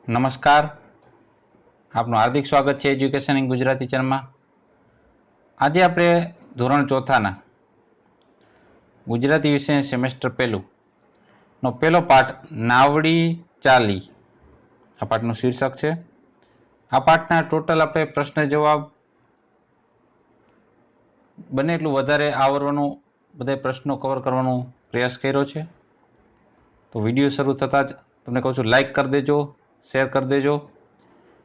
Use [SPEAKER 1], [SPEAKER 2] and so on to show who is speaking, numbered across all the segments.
[SPEAKER 1] નમસ્કાર, આપનું હાર્દિક સ્વાગત છે એજ્યુકેશન ઇન ગુજરાતી ચેનલમાં. આજે આપણે ધોરણ ચોથાના ગુજરાતી વિષય સેમેસ્ટર પહેલું નો પહેલો પાઠ નાવડી ચાલી આ પાઠનું શીર્ષક છે. આ પાઠના ટોટલ આપણે પ્રશ્ન જવાબ બને એટલું વધારે આવરવાનું, બધા પ્રશ્નો કવર કરવાનો પ્રયાસ કર્યો છે. તો વિડીયો શરૂ થતાં જ તમને કહું છું, લાઈક કરી દેજો, શેર કરી દેજો,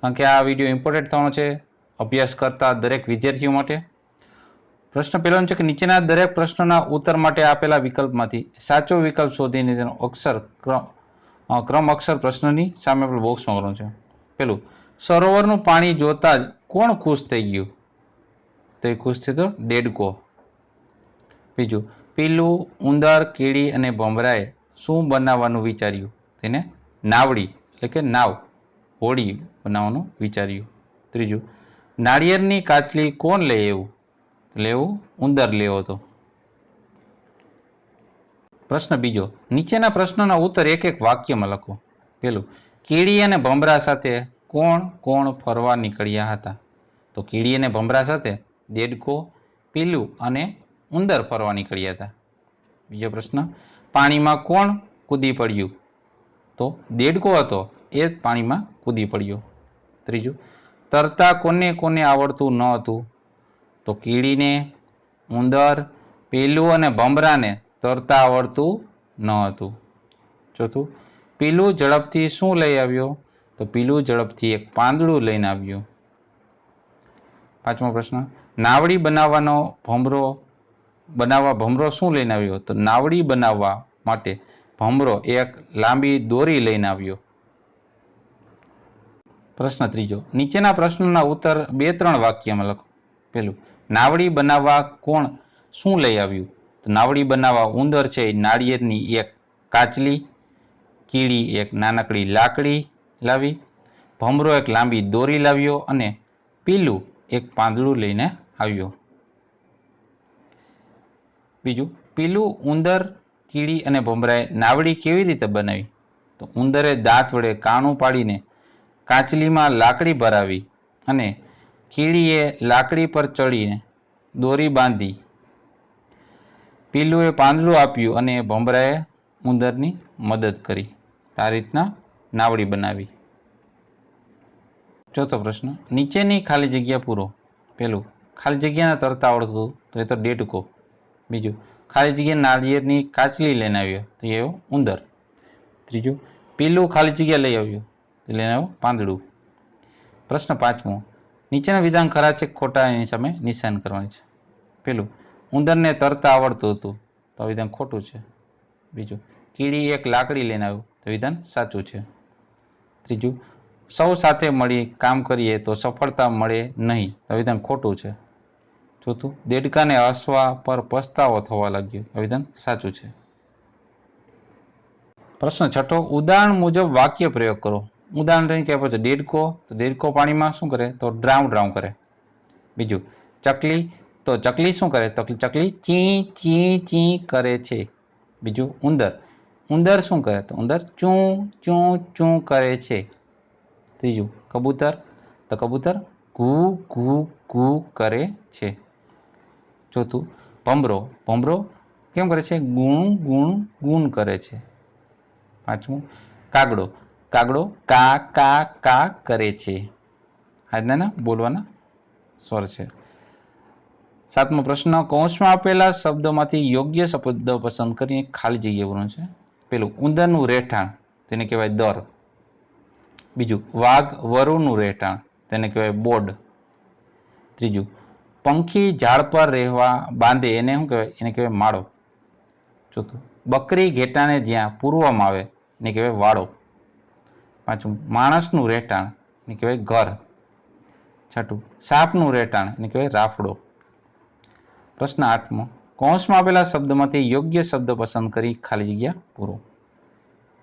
[SPEAKER 1] કારણ કે આ વિડીયો ઇમ્પોર્ટન્ટ થવાનો છે અભ્યાસ કરતા દરેક વિદ્યાર્થીઓ માટે. પ્રશ્ન પહેલો છે કે નીચેના દરેક પ્રશ્નોના ઉત્તર માટે આપેલા વિકલ્પમાંથી સાચો વિકલ્પ શોધીને તેનો ક્રમ અક્ષર પ્રશ્નની સામે આપણે બોક્સમાં કરવાનું છે. પેલું, સરોવરનું પાણી જોતા જ કોણ ખુશ થઈ ગયું? તો એ ખુશ થયો દેડકો. બીજું, પીલું, ઉંદર, કીડી અને ભમરાએ શું બનાવવાનું વિચાર્યું? તેને નાવડી એટલે કે નાવ, હોડી બનાવવાનું વિચાર્યું. ત્રીજું, નાળિયેરની કાચલી કોણ લે એવું? લેવું ઉંદર લેવો હતો. પ્રશ્ન બીજો, નીચેના પ્રશ્નોના ઉત્તર એક એક વાક્યમાં લખો. પેલું, કીડી અને ભમરા સાથે કોણ કોણ ફરવા નીકળ્યા હતા? તો કીડી અને ભમરા સાથે દેડકો, પીલું અને ઉંદર ફરવા નીકળ્યા હતા. બીજો પ્રશ્ન, પાણીમાં કોણ કૂદી પડ્યું? તો દેડકો હતો, એ જ પાણીમાં કૂદી પડ્યો. ત્રીજું, તરતા કોને કોને આવડતું ન હતું? તો કીડીને, ઉંદર, પીલું અને ભમરાને તરતા આવડતું ન હતું. ચોથું, પીલું ઝડપથી શું લઈ આવ્યો? તો પીલું ઝડપથી એક પાંદડું લઈને આવ્યું. પાંચમો પ્રશ્ન, નાવડી બનાવવા ભમરો શું લઈને આવ્યો? તો નાવડી બનાવવા માટે ભમરો એક લાંબી દોરી લઈને આવ્યો. પ્રશ્ન ત્રીજો, નીચેના પ્રશ્નોના ઉત્તર 2-3 વાક્યમાં લખો. પેલું, નાવડી બનાવવા કોણ શું લઈ આવ્યું? તો નાવડી બનાવવા ઉંદર છે નાળિયેરની એક કાચલી, કીડી એક નાનકડી લાકડી લાવી, ભમરો એક લાંબી દોરી લાવ્યો અને પીલું એક પાંદડું લઈને આવ્યો. બીજું, પીલું, ઉંદર, કીડી અને ભમરાએ નાવડી કેવી રીતે બનાવી? તો ઉંદરે દાંત વડે કાણું પાડીને કાચલીમાં લાકડી ભરાવી અને કીડીએ લાકડી પર ચડીને દોરી બાંધી. પીલુએ પાંદડું આપ્યું અને ભમરાએ ઉંદરની મદદ કરી. આ રીતના નાવડી બનાવી. ચોથો પ્રશ્ન, નીચેની ખાલી જગ્યા પૂરો. પેલું, ખાલી જગ્યાને તરતા આવડતું તો એ તો દેડકો. બીજું, ખાલી જગ્યા નાળિયેરની કાચલી લઈને આવ્યો તો એ ઉંદર. ત્રીજું, પીલું ખાલી જગ્યા લઈ આવ્યું તો લઈને આવ્યો પાંદડું. પ્રશ્ન પાંચમો, નીચેના વિધાન ખરા છે ખોટા એની સામે નિશાન કરવાની છે. પેલું, ઉંદરને તરતા આવડતું હતું તો વિધાન ખોટું છે. બીજું, કીડી એક લાકડી લઈને આવ્યું તો વિધાન સાચું છે. ત્રીજું, સૌ સાથે મળી કામ કરીએ તો સફળતા મળે નહીં તો વિધાન ખોટું છે. ચોથું, દેડકાને હસવા પર પસ્તાવો થવા લાગ્યો તો વિધાન સાચું છે. પ્રશ્ન છઠ્ઠો, ઉદાહરણ મુજબ વાક્ય પ્રયોગ કરો. ઉદાહરણ તરીકે આપ્યું છે દેડકો, તો દેડકો પાણીમાં શું કરે? તો ડ્રાઉં કરે. બીજું, ચકલી, તો ચકલી શું કરે? તો ચકલી ચી ચી ચી કરે છે. બીજું, ઉંદર શું કરે? તો ઉંદર ચૂં ચૂં ચૂં કરે છે. ત્રીજું, કબૂતર, તો કબૂતર ઘૂ ઘૂ ઘૂ કરે છે. ચોથું, ભમરો કેમ કરે છે? ગુણ ગુણ ગુણ કરે છે. પાંચમું, કાગડો કા કા કા કરે છે. આજના બોલવાના સ્વર છે. સાતમો પ્રશ્ન, કૌંસમાં આપેલા શબ્દોમાંથી યોગ્ય શબ્દ પસંદ કરીને ખાલી જગ્યા પૂરવાનું છે. પેલું, ઉંદરનું રહેઠાણ તેને કહેવાય દર. બીજું, વાઘ વરુનું રહેઠાણ તેને કહેવાય બોર્ડ. ત્રીજું, પંખી ઝાડ પર રહેવા બાંધે એને શું કહેવાય? એને કહેવાય માળો. ચોથું, બકરી ઘેટાને જ્યાં પૂરવામાં આવે એને કહેવાય વાડો. પાંચમું, માણસનું રહેઠાણ એને કહેવાય ઘર. છઠ્ઠું, સાપનું રહેઠાણ એને કહેવાય રાફડો. પ્રશ્ન આઠમો, કૌંસમાં આપેલા શબ્દમાંથી યોગ્ય શબ્દ પસંદ કરી ખાલી જગ્યા પૂરો.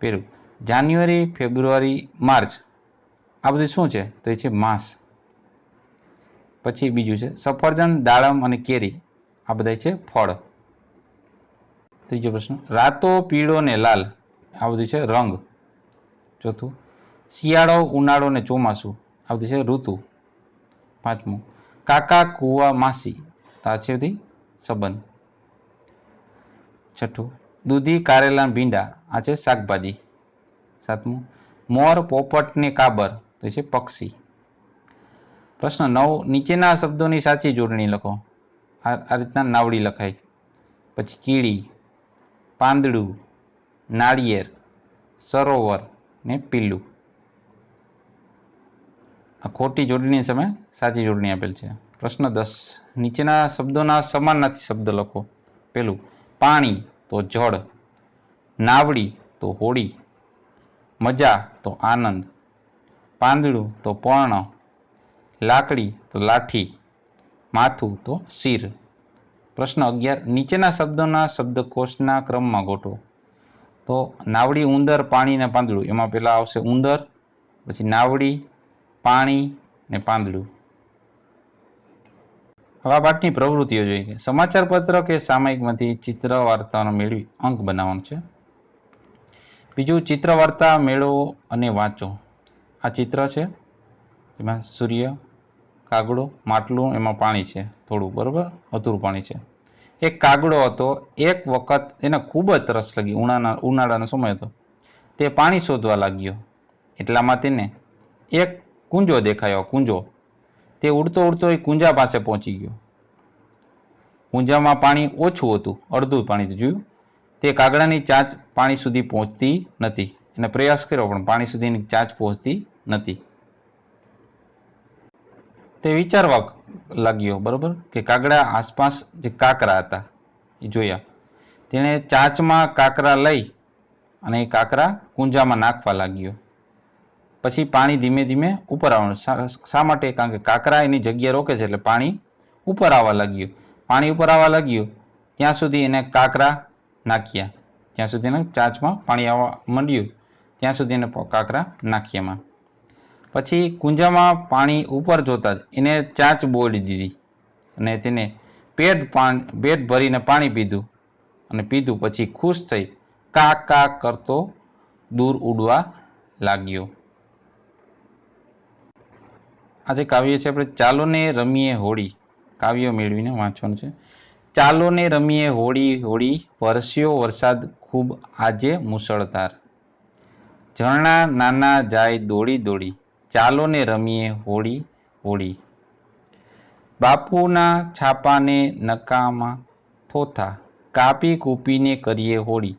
[SPEAKER 1] પેલું, જાન્યુઆરી, ફેબ્રુઆરી, માર્ચ આ બધું શું છે? તો એ છે માસ. પછી બીજું છે સફરજન, દાડમ અને કેરી આ બધા છે ફળ. ત્રીજો પ્રશ્ન, રાતો પીળો ને લાલ આ બધું છે રંગ. ચોથું, શિયાળો, ઉનાળો ને ચોમાસું આવતી છે ઋતુ. પાંચમું, કાકા, કુવા, માસી તો આ છે બધી સંબંધ. છઠ્ઠું, દૂધી, કારેલા, ભીંડા આ છે શાકભાજી. સાતમું, મોર, પોપટ ને કાબર તો છે પક્ષી. પ્રશ્ન 9, નીચેના શબ્દોની સાચી જોડણી લખો. આ રીતના નાવડી લખાય. પછી કીડી, પાંદડું, નાળિયેર, સરોવર ને પીલું. આ ખોટી જોડણી સામે સાચી જોડણી આપેલ છે. પ્રશ્ન 10, નીચેના શબ્દોના સમાનાર્થી શબ્દ લખો. પેલું, પાણી તો જળ, નાવડી તો હોડી, મજા તો આનંદ, પાંદડું તો પર્ણ, લાકડી તો લાઠી, માથું તો શિર. પ્રશ્ન 11, નીચેના શબ્દોના શબ્દકોશના ક્રમમાં ગોઠવો. તો નાવડી, ઉંદર, પાણી ને પાંદડું એમાં પેલા આવશે ઉંદર, પછી નાવડી, પાણી ને પાંદડું. હવે આ પાઠની પ્રવૃત્તિઓ જોઈએ. સમાચાર પત્ર કે સામયિકમાંથી ચિત્ર વાર્તાનો મેળવી અંક બનાવવાનો છે. બીજું, ચિત્ર વાર્તા મેળવો અને વાંચો. આ ચિત્ર છે, એમાં સૂર્ય, કાગડો, માટલું, એમાં પાણી છે થોડું, બરોબર, અધૂરું પાણી છે. એક કાગડો હતો. એક વખત એને ખૂબ જ તરસ લાગી. ઉનાળાનો સમય હતો. તે પાણી શોધવા લાગ્યો. એટલામાં તેને એક કુંજો દેખાયો. કુંજો. તે ઉડતો ઉડતો એ કુંજા પાસે પહોંચી ગયો. કુંજામાં પાણી ઓછું હતું, અડધું પાણી જોયું. તે કાગડાની ચાંચ પાણી સુધી પહોંચતી નથી. એને પ્રયાસ કર્યો પણ પાણી સુધીની ચાંચ પહોંચતી નથી. તે વિચારવા લાગ્યો, બરોબર, કે કાગડા આસપાસ જે કાંકરા હતા એ જોયા. તેણે ચાંચમાં કાંકરા લઈ અને એ કાંકરા કુંજામાં નાખવા લાગ્યો. પછી પાણી ધીમે ધીમે ઉપર આવવાનું. શા માટે? કારણ કે કાંકરા એની જગ્યા રોકે છે, એટલે પાણી ઉપર આવવા લાગ્યું. પાણી ઉપર આવવા લાગ્યું ત્યાં સુધી એને કાંકરા નાખ્યા. ત્યાં સુધી એને ચાંચમાં પાણી આવવા માંડ્યું ત્યાં સુધી એને કાંકરા નાખ્યામાં. પછી કુંજામાં પાણી ઉપર જોતા જ એને ચાંચ બોળી દીધી અને તેને પેટ ભરીને પાણી પીધું. અને પીધું પછી ખુશ થઈ કા કા કરતો દૂર ઉડવા લાગ્યો. આજે કાવ્ય છે આપણે ચાલો ને રમીએ હોળી. કાવ્ય મેળવીને વાંચવાનું છે. ચાલો ને રમીએ હોળી હોળી, વરસ્યો વરસાદ ખૂબ આજે મુસળધાર. ઝરણા નાના જાય દોડી દોડી, ચાલો ને રમીએ હોળી હોળી. બાપુના છાપાને નકામા થોથા, કાપી કૂપીને કરીએ હોળી,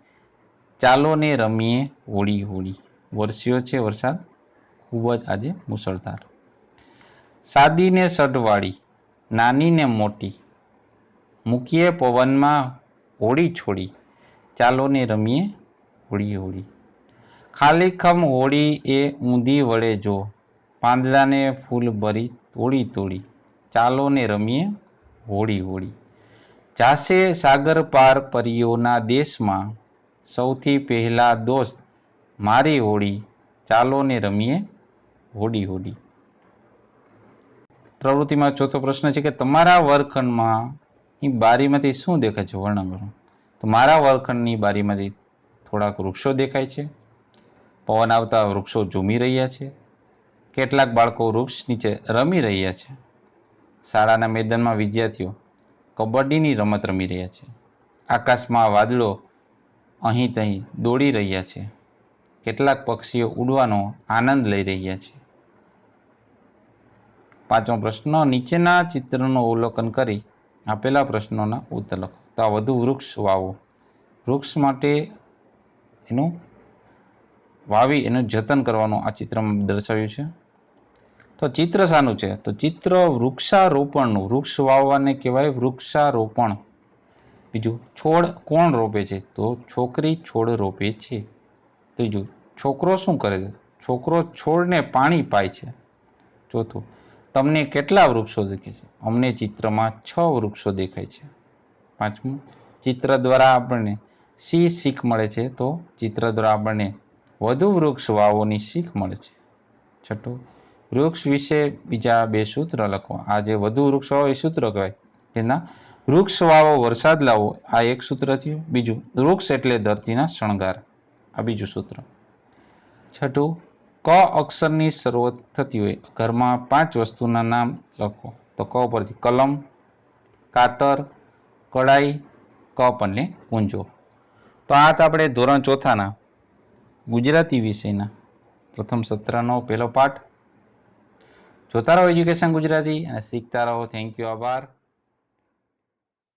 [SPEAKER 1] ચાલો ને રમીએ હોળી હોળી. વરસ્યો છે વરસાદ ખૂબ જ આજે મુસળધાર. સાદી ને સઢવાળી, નાની ને મોટી, મૂકીએ પવનમાં હોળી છોડી, ચાલો ને રમીએ હોળી હોળી. ખાલીખમ હોળી એ ઊંધી વળે જો, પાંદડાને ફૂલ ભરી તોડી તોડી, ચાલો ને રમીએ હોળી હોળી. જાશે સાગર પાર પરીઓના દેશમાં, સૌથી પહેલા દોસ્ત મારી હોળી, ચાલો ને રમીએ હોળી હોળી. પ્રવૃત્તિમાં ચોથો પ્રશ્ન છે કે તમારા વર્ગખંડમાં બારીમાંથી શું દેખાય છે? વર્ણન કરો. તો મારા વર્ગખંડની બારીમાંથી થોડાક વૃક્ષો દેખાય છે. પવન આવતા વૃક્ષો ઝૂમી રહ્યા છે. કેટલાક બાળકો વૃક્ષ નીચે રમી રહ્યા છે. શાળાના મેદાનમાં વિદ્યાર્થીઓ કબડ્ડીની રમત રમી રહ્યા છે. આકાશમાં વાદળો અહીં તહીં દોડી રહ્યા છે. કેટલાક પક્ષીઓ ઉડવાનો આનંદ લઈ રહ્યા છે. પાંચમો પ્રશ્ન, નીચેના ચિત્રનું અવલોકન કરી આપેલા પ્રશ્નોના ઉત્તર લખો. તો આ વધુ વૃક્ષ વાવો. વૃક્ષ માટે એનું વાવી એનું જતન કરવાનું આ ચિત્રમાં દર્શાવ્યું છે. તો ચિત્ર શાનું છે? તો ચિત્ર વૃક્ષારોપણનું. વૃક્ષ વાવવાને કહેવાય વૃક્ષારોપણ. બીજું, છોડ કોણ રોપે છે? તો છોકરી છોડ રોપે છે. ત્રીજું, છોકરો શું કરે છે? છોકરો છોડને પાણી પાય છે. ચોથું, તમને કેટલા વૃક્ષો દેખાય છે? અમને ચિત્રમાં 6 વૃક્ષો દેખાય છે. પાંચમું, ચિત્ર દ્વારા આપણને શી શીખ મળે છે? તો ચિત્ર દ્વારા આપણને વધુ વૃક્ષ વાવોની શીખ મળે છે. છઠ્ઠું, વૃક્ષ વિશે બીજા 2 સૂત્ર લખો. આ જે વધુ વૃક્ષ વાવો એ સૂત્ર કહેવાય. તેના વૃક્ષ વાવો વરસાદ લાવો આ એક સૂત્ર થયું. બીજું, વૃક્ષ એટલે ધરતીના શણગાર, આ બીજું સૂત્ર. છઠ્ઠું, ક અક્ષરની શરૂઆત થતી હોય ઘરમાં 5 વસ્તુના નામ લખો. તો ક પરથી કલમ, કાતર, કડાઈ, કપ અને કુંજો. તો આ તો આપણે ધોરણ 4ના ગુજરાતી વિષયના પ્રથમ સત્રનો પહેલો પાઠ. જોતા રહો એજ્યુકેશન ગુજરાતી અને શીખતા રહો. થેન્ક યુ, આભાર.